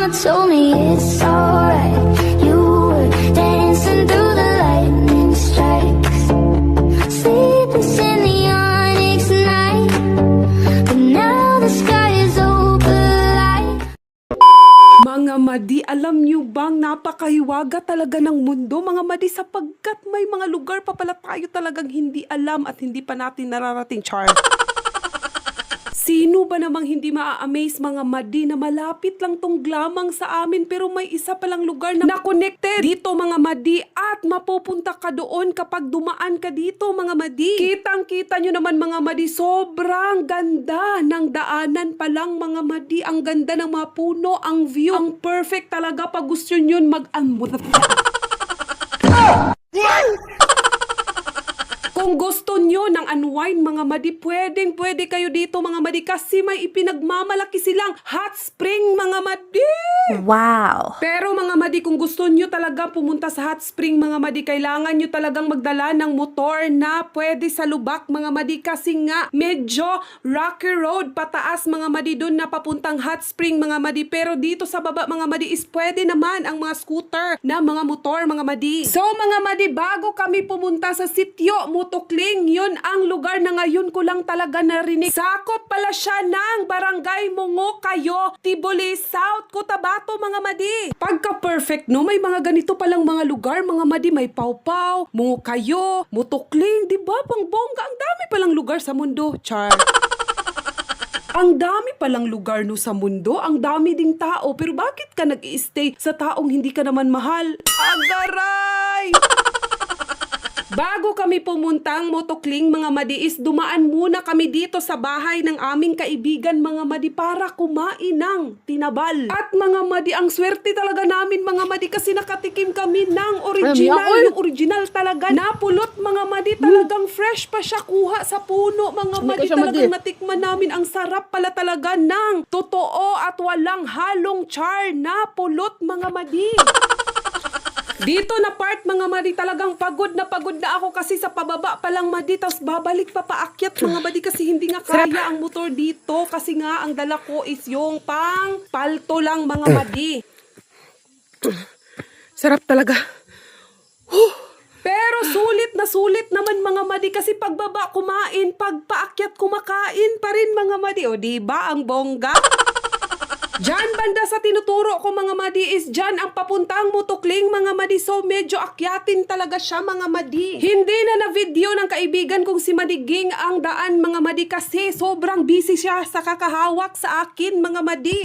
mama told me it's alright. You were dancing through the lightning strikes, sleepless in the onyx night, but now the sky is open. Mga madi, alam nyo bang napakahiwaga talaga ng mundo, mga madi, sapagkat may mga lugar pa pala tayo talagang hindi alam at hindi pa natin nararating, char. Sino ba namang hindi maa-amaze, mga madi, na malapit lang tong glamang sa amin pero may isa palang lugar na connected dito, mga madi, at mapupunta ka doon kapag dumaan ka dito, mga madi. Kitang-kita nyo naman, mga madi, sobrang ganda ng daanan pa lang, mga madi. Ang ganda ng mga puno, ang view, ang perfect talaga pag gusto nyo Kung gusto nyo ng unwind, mga madi, pwede kayo dito, mga madi, kasi may ipinagmamalaki silang hot spring, mga madi. Wow! Pero mga madi, kung gusto nyo talaga pumunta sa hot spring, mga madi, kailangan nyo talagang magdala ng motor na pwede sa lubak, mga madi, kasi nga medyo rocky road pataas, mga madi, doon na papuntang hot spring, mga madi. Pero dito sa baba, mga madi, is pwede naman ang mga scooter na mga motor, mga madi. So mga madi, bago kami pumunta sa sitio Mutukling, yun ang lugar na ngayon ko lang talaga narinig. Sakop pala siya ng Barangay Mungokayo, Tiboli South, Cotabato, mga madi. Pagka-perfect, no? May mga ganito palang mga lugar, mga madi. May Pawpaw, Mungokayo, Mutukling, di ba? Pang bongga, ang dami palang lugar sa mundo, char. Ang dami palang lugar no sa mundo, ang dami ding tao, pero bakit ka nag-i-stay sa taong hindi ka naman mahal? Agaray! Bago kami pumuntang Mutukling, mga madi, is dumaan muna kami dito sa bahay ng aming kaibigan, mga madi, para kumain ng tinabal. At mga madi, ang swerte talaga namin, mga madi, kasi nakatikim kami ng original, yung original talaga. Napulot, mga madi, talagang fresh pa siya, kuha sa puno, mga madi, talagang natikman namin. Ang sarap pala talaga ng totoo at walang halong char na pulot, mga madi. Dito na part, mga madi, talagang pagod na ako kasi sa pababa pa lang, madi, tapos babalik pa paakyat, mga madi, kasi hindi nga kaya ang motor dito, kasi nga ang dala ko is yung pang palto lang, mga madi. Sarap talaga. Pero sulit naman, mga madi, kasi pagbaba kumain, pagpaakyat kumakain pa rin, mga madi. O diba ang bongga? Diyan banda sa tinuturo ko, mga madi, is diyan ang papuntang Mutukling, mga madi. So medyo akyatin talaga siya, mga madi. Hindi na video ng kaibigan kong si Madiging ang daan, mga madi, kasi sobrang busy siya sa kakahawak sa akin, mga madi.